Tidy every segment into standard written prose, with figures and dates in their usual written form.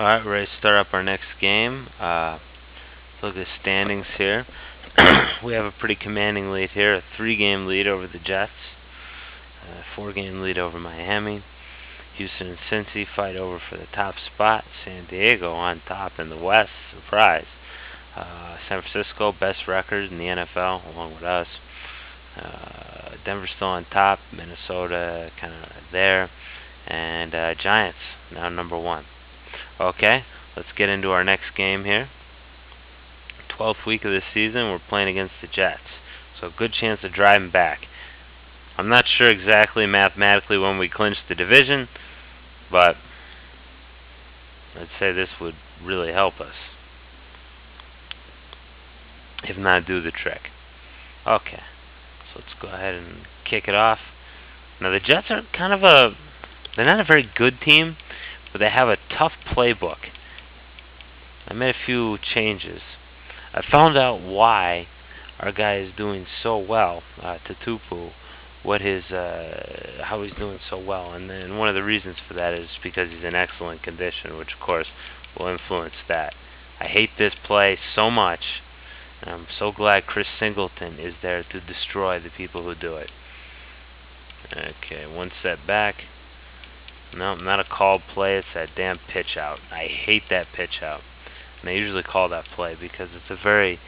Alright, we're ready to start up our next game. Look at the standings here. We have a pretty commanding lead here, a 3-game lead over the Jets, a 4-game lead over Miami. Houston and Cincy fight over for the top spot. San Diego on top in the West, surprise. San Francisco, best record in the NFL, along with us. Denver still on top, Minnesota kind of there, and Giants now number 1. Okay, let's get into our next game here. 12th week of the season, we're playing against the Jets, so good chance of driving back. I'm not sure exactly mathematically when we clinch the division, but I'd say this would really help us, if not do the trick. Okay, so let's go ahead and kick it off. Now the Jets are they're not a very good team, but they have a tough playbook. I made a few changes. I found out why our guy is doing so well, Tutupu, how he's doing so well, and then one of the reasons for that is because he's in excellent condition, which of course will influence that. I hate this play so much, and I'm so glad Chris Singleton is there to destroy the people who do it. Okay, one step back. No, not a called play. It's that damn pitch out. I hate that pitch out. And I usually call that play because it's a very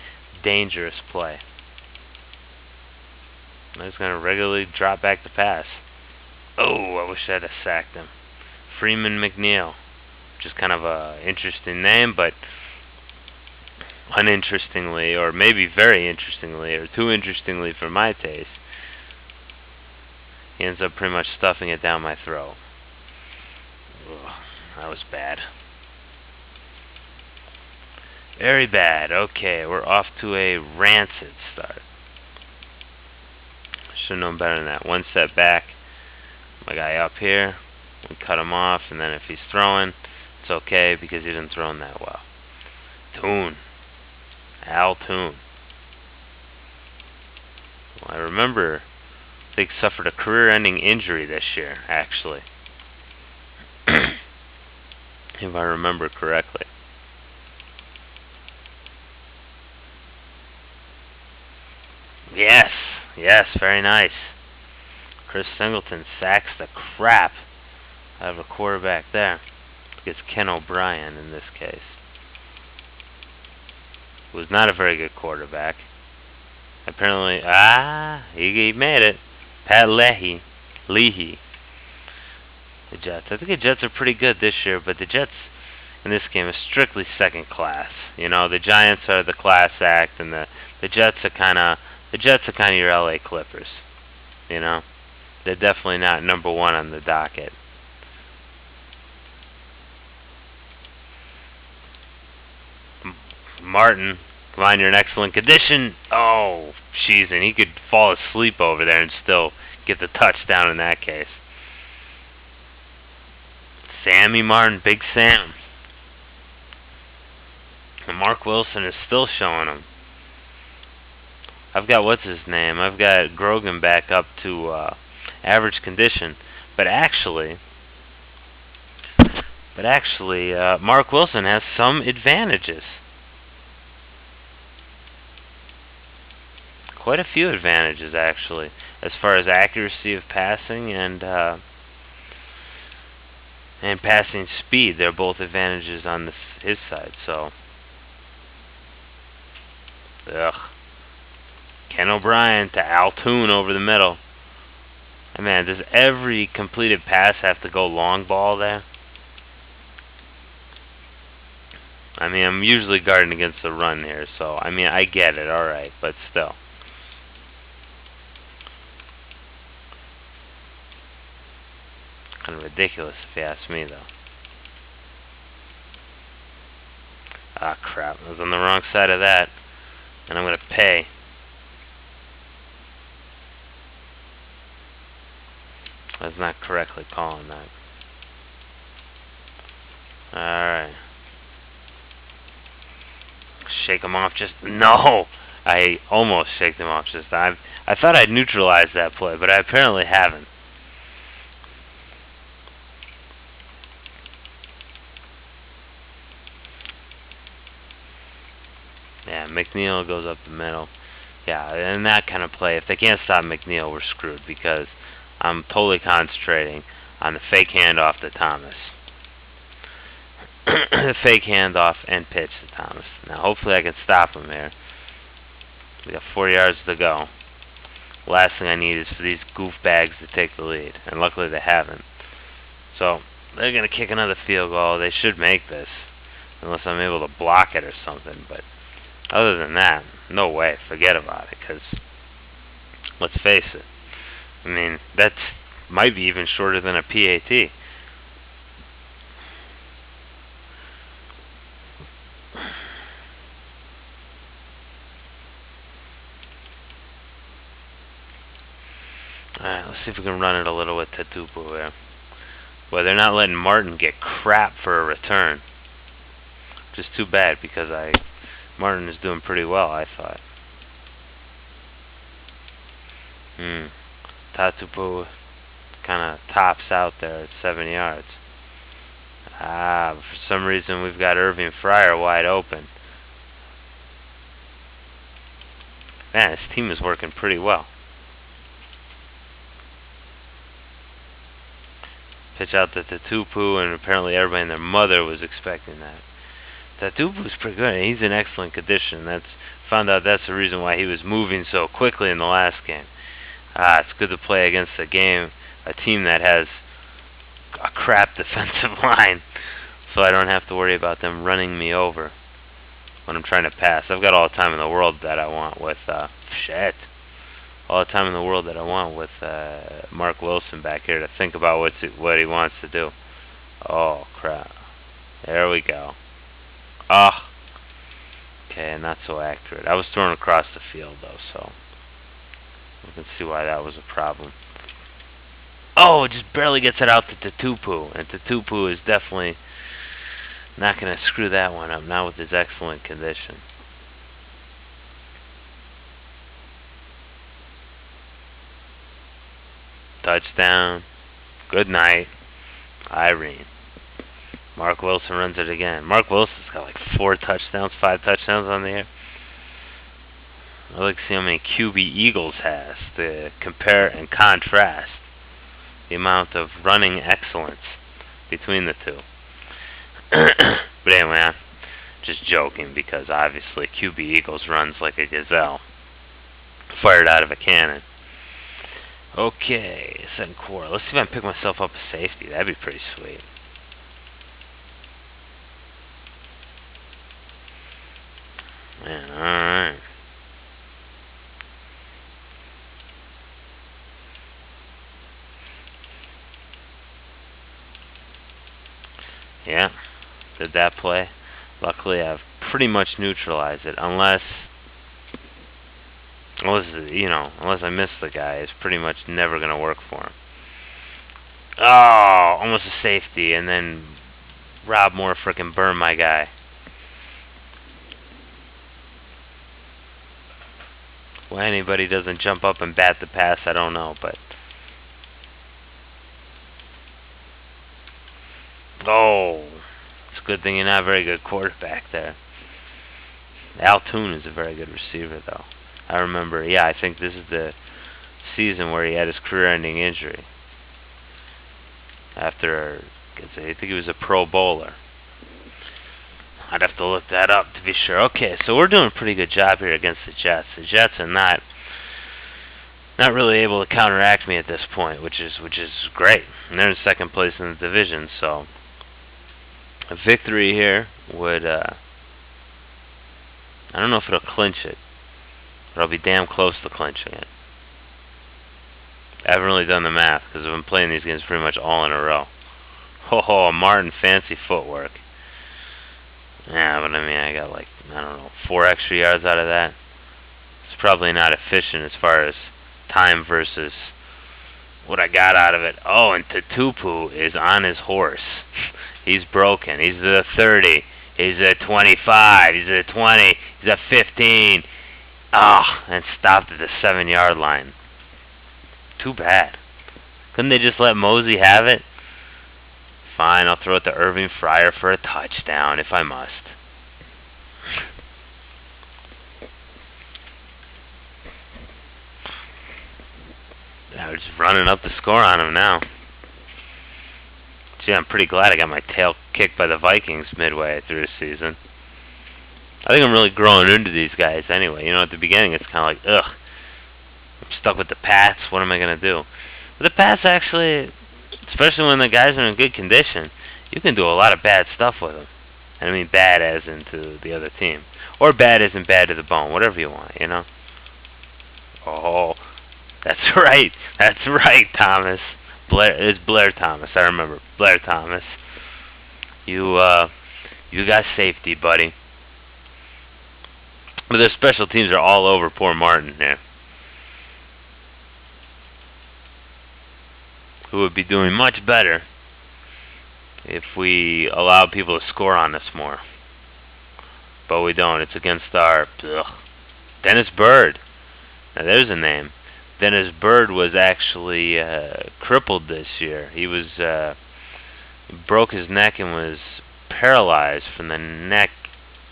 dangerous play. I'm just going to regularly drop back the pass. Oh, I wish I'd have sacked him. Freeman McNeil. Just kind of a interesting name, but uninterestingly, or maybe very interestingly, or too interestingly for my taste, he ends up pretty much stuffing it down my throat. Ugh, that was bad. Very bad. Okay, we're off to a rancid start. Should have known better than that. One step back. My guy up here. We cut him off, and then if he's throwing, it's okay because he didn't throw that well. Toon. Al Toon. Well, I remember they suffered a career-ending injury this year, actually. If I remember correctly. Yes, very nice. Chris Singleton sacks the crap out of a quarterback there. It's Ken O'Brien in this case. Was not a very good quarterback. Apparently, he made it. Pat Leahy. The Jets. I think the Jets are pretty good this year, but the Jets in this game are strictly second class. You know, the Giants are the class act, and the Jets are kind of your LA Clippers. You know, they're definitely not number 1 on the docket. Martin, come on, you're in excellent condition. Oh, jeez, and he could fall asleep over there and still get the touchdown in that case. Sammy Martin, Big Sam. And Mark Wilson is still showing him. I've got, what's his name? I've got Grogan back up to average condition. But actually, Mark Wilson has some advantages. Quite a few advantages, actually, as far as accuracy of passing and passing speed. They're both advantages on his side. So, Ken O'Brien to Al Toon over the middle. And man, does every completed pass have to go long ball there? I mean, I'm usually guarding against the run here, so I mean, I get it, alright, but still. Kind of ridiculous if you ask me, though. Ah, crap. I was on the wrong side of that. And I'm going to pay. I was not correctly calling that. Alright. Shake him off just... No! I almost shaked him off just... I thought I'd neutralized that play, but I apparently haven't. Yeah, McNeil goes up the middle. Yeah, and that kind of play, if they can't stop McNeil, we're screwed because I'm totally concentrating on the fake handoff to Thomas. The fake handoff and pitch to Thomas. Now, hopefully I can stop him here. We got 4 yards to go. Last thing I need is for these goofbags to take the lead, and luckily they haven't. So, they're going to kick another field goal. They should make this, unless I'm able to block it or something, but other than that, no way. Forget about it, because let's face it. I mean, that might be even shorter than a PAT. Alright, let's see if we can run it a little with Tatupu here. Well, they're not letting Martin get crap for a return. Just too bad, because Martin is doing pretty well, I thought. Tatupu kind of tops out there at 7 yards. For some reason we've got Irving Fryer wide open. Man, this team is working pretty well. Pitch out to Tatupu, and apparently everybody and their mother was expecting that. Tatupu's pretty good, and he's in excellent condition. Found out that's the reason why he was moving so quickly in the last game. It's good to play against a team that has a crap defensive line, so I don't have to worry about them running me over when I'm trying to pass. I've got all the time in the world that I want with all the time in the world that I want with Mark Wilson back here to think about what he wants to do. Oh crap! There we go. Okay, not so accurate. I was thrown across the field though, so we can see why that was a problem. Oh, it just barely gets it out to Tatupu, and Tatupu is definitely not going to screw that one up, not with his excellent condition. Touchdown. Good night, Irene. Mark Wilson runs it again. Mark Wilson's got like 5 touchdowns on the air. I'd like to see how many QB Eagles has to compare and contrast the amount of running excellence between the two. But anyway, I'm just joking because obviously QB Eagles runs like a gazelle, fired out of a cannon. Okay, second quarter. Let's see if I can pick myself up a safety. That'd be pretty sweet. Man, alright. Yeah, did that play. Luckily, I've pretty much neutralized it, unless I miss the guy. It's pretty much never going to work for him. Oh, almost a safety, and then Rob Moore frickin' burned my guy. Why anybody doesn't jump up and bat the pass, I don't know, but... Oh, it's a good thing you're not a very good quarterback there. Al Toon is a very good receiver, though. I remember, I think this is the season where he had his career-ending injury. I think he was a Pro Bowler. I'd have to look that up to be sure. Okay, so we're doing a pretty good job here against the Jets. The Jets are not really able to counteract me at this point, which is great. And they're in second place in the division, so a victory here would, I don't know if it'll clinch it, but I'll be damn close to clinching it. I haven't really done the math, because I've been playing these games pretty much all in a row. Oh, Martin, fancy footwork. Yeah, but I mean, I got 4 extra yards out of that. It's probably not efficient as far as time versus what I got out of it. Oh, and Tatupu is on his horse. He's broken. He's at 30. He's at 25. He's at 20. He's at 15. And stopped at the 7-yard line. Too bad. Couldn't they just let Mosey have it? Fine, I'll throw it to Irving Fryer for a touchdown if I must. We're just running up the score on them now. Gee, I'm pretty glad I got my tail kicked by the Vikings midway through the season. I think I'm really growing into these guys anyway. At the beginning it's kind of like, ugh, I'm stuck with the Pats. What am I going to do? But the Pats actually, especially when the guys are in good condition, you can do a lot of bad stuff with them. And I mean bad as into the other team. Or bad as in bad to the bone. Whatever you want, Oh, that's right. That's right, Thomas. It's Blair Thomas. I remember. Blair Thomas. You got safety, buddy. But their special teams are all over poor Martin here, who would be doing much better if we allowed people to score on us more. But we don't. It's against our Dennis Byrd. Now there's a name. Dennis Byrd was actually crippled this year. He was broke his neck and was paralyzed from the neck.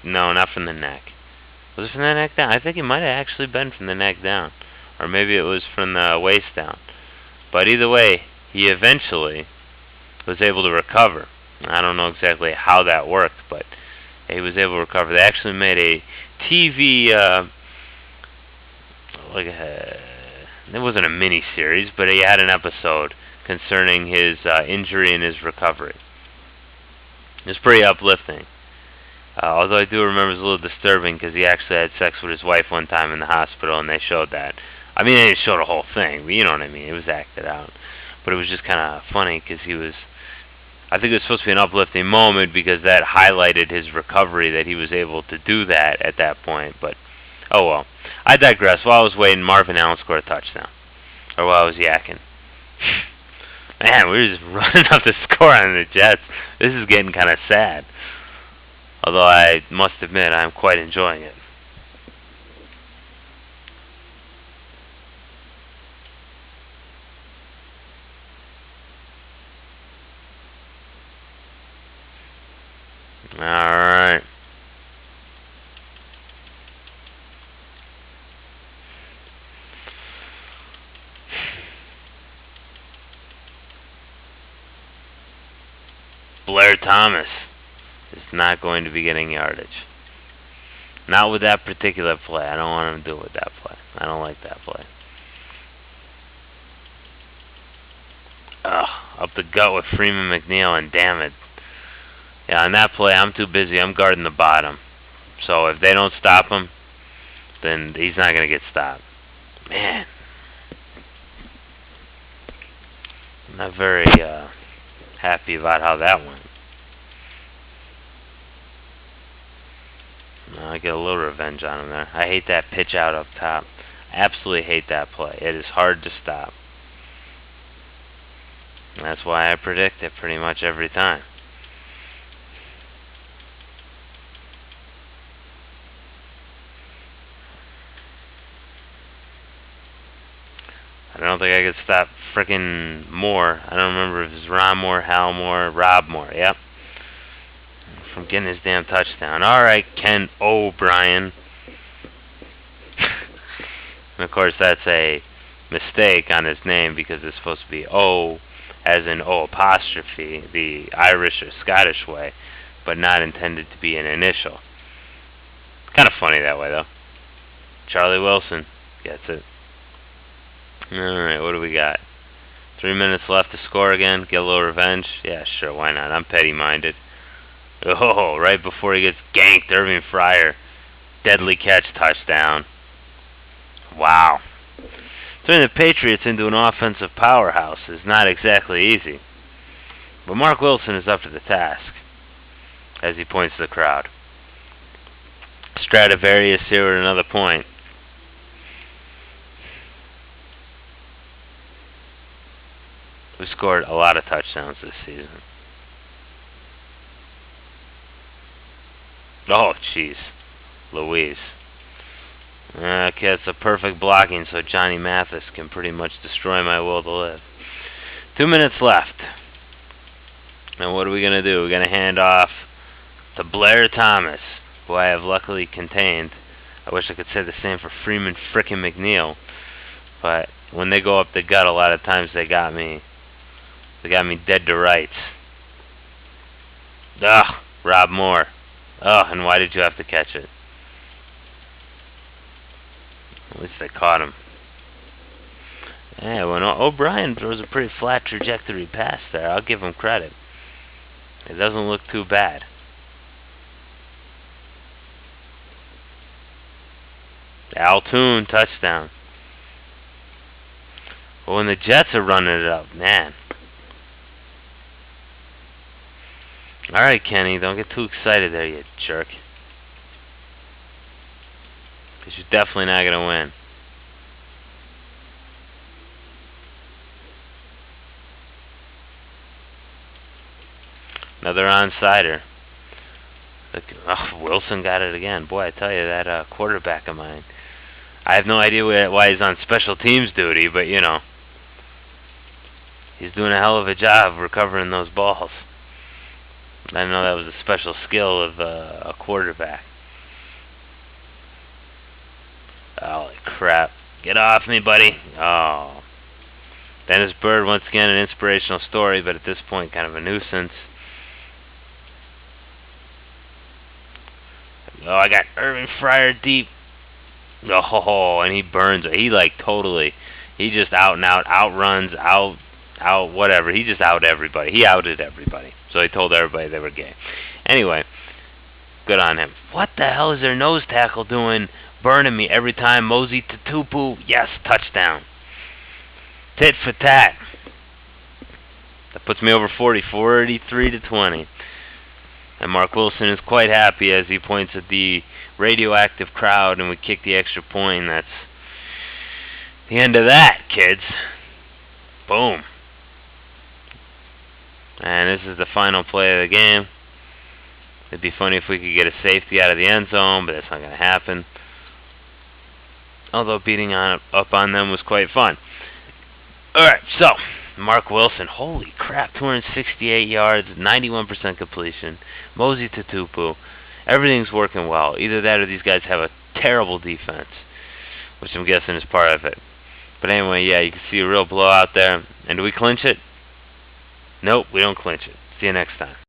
No, not from the neck. Was it from the neck down? I think it might have actually been from the neck down. Or maybe it was from the waist down. But either way, he eventually was able to recover. I don't know exactly how that worked, but he was able to recover. They actually made a TV, it wasn't a mini-series, but he had an episode concerning his injury and his recovery. It was pretty uplifting. Although I do remember it was a little disturbing because he actually had sex with his wife one time in the hospital, and they showed that. I mean, they didn't show the whole thing, but you know what I mean. It was acted out. But it was just kind of funny because I think it was supposed to be an uplifting moment because that highlighted his recovery, that he was able to do that at that point. But, oh well. I digress. While I was waiting, Marvin Allen scored a touchdown. Or while I was yakking. Man, we were just running up the score on the Jets. This is getting kind of sad. Although I must admit, I'm quite enjoying it. Alright. Blair Thomas is not going to be getting yardage. Not with that particular play. I don't want him to do it with that play. I don't like that play. Ugh, up the gut with Freeman McNeil, and damn it. Yeah, on that play, I'm too busy. I'm guarding the bottom. So if they don't stop him, then he's not going to get stopped. Man. I'm not very happy about how that went. I get a little revenge on him there. I hate that pitch out up top. I absolutely hate that play. It is hard to stop. And that's why I predict it pretty much every time. I don't think I could stop frickin' Moore. I don't remember if it was Ron Moore, Hal Moore, Rob Moore. Yep. From getting his damn touchdown. Alright, Ken O'Brien. And of course, that's a mistake on his name because it's supposed to be O as in O apostrophe, the Irish or Scottish way, but not intended to be an initial. Kind of funny that way, though. Charlie Wilson gets it. Alright, what do we got? 3 minutes left to score again. Get a little revenge? Yeah, sure, why not? I'm petty-minded. Oh, right before he gets ganked, Irving Fryer. Deadly catch, touchdown. Wow. Turning the Patriots into an offensive powerhouse is not exactly easy. But Mark Wilson is up to the task, as he points to the crowd. Stradivarius here at another point. We scored a lot of touchdowns this season. Oh, jeez. Louise. Okay, it's a perfect blocking so Johnny Mathis can pretty much destroy my will to live. 2 minutes left. And what are we going to do? We're going to hand off to Blair Thomas, who I have luckily contained. I wish I could say the same for Freeman frickin' McNeil. But when they go up the gut, a lot of times they got me dead to rights. Ugh, Rob Moore. Ugh, and why did you have to catch it? At least they caught him. Yeah, when O'Brien throws a pretty flat trajectory pass there, I'll give him credit. It doesn't look too bad. Altoon, touchdown. But when the Jets are running it up, man. Alright, Kenny, don't get too excited there, you jerk. Because you're definitely not going to win. Another onside-er. Look, Wilson got it again. Boy, I tell you, that quarterback of mine. I have no idea why he's on special teams duty, but, you know, he's doing a hell of a job recovering those balls. I know that was a special skill of a quarterback. Holy crap. Get off me, buddy. Oh. Dennis Byrd, once again, an inspirational story, but at this point, kind of a nuisance. Oh, I got Irving Fryer deep. Oh, and he burns it. He totally. He just out and out, outruns, whatever. He just out everybody. He outed everybody. So he told everybody they were gay. Anyway, good on him. What the hell is their nose tackle doing? Burning me every time. Mosey Tutupu. Yes, touchdown. Tit for tat. That puts me over 43-20. And Mark Wilson is quite happy as he points at the radioactive crowd and we kick the extra point. That's the end of that, kids. Boom. And this is the final play of the game. It'd be funny if we could get a safety out of the end zone, but that's not going to happen. Although beating up on them was quite fun. Alright, so Mark Wilson, holy crap, 268 yards, 91% completion. Mosey Tutupu, everything's working well. Either that or these guys have a terrible defense, which I'm guessing is part of it. But anyway, yeah, you can see a real blowout there. And do we clinch it? Nope, we don't clinch it. See you next time.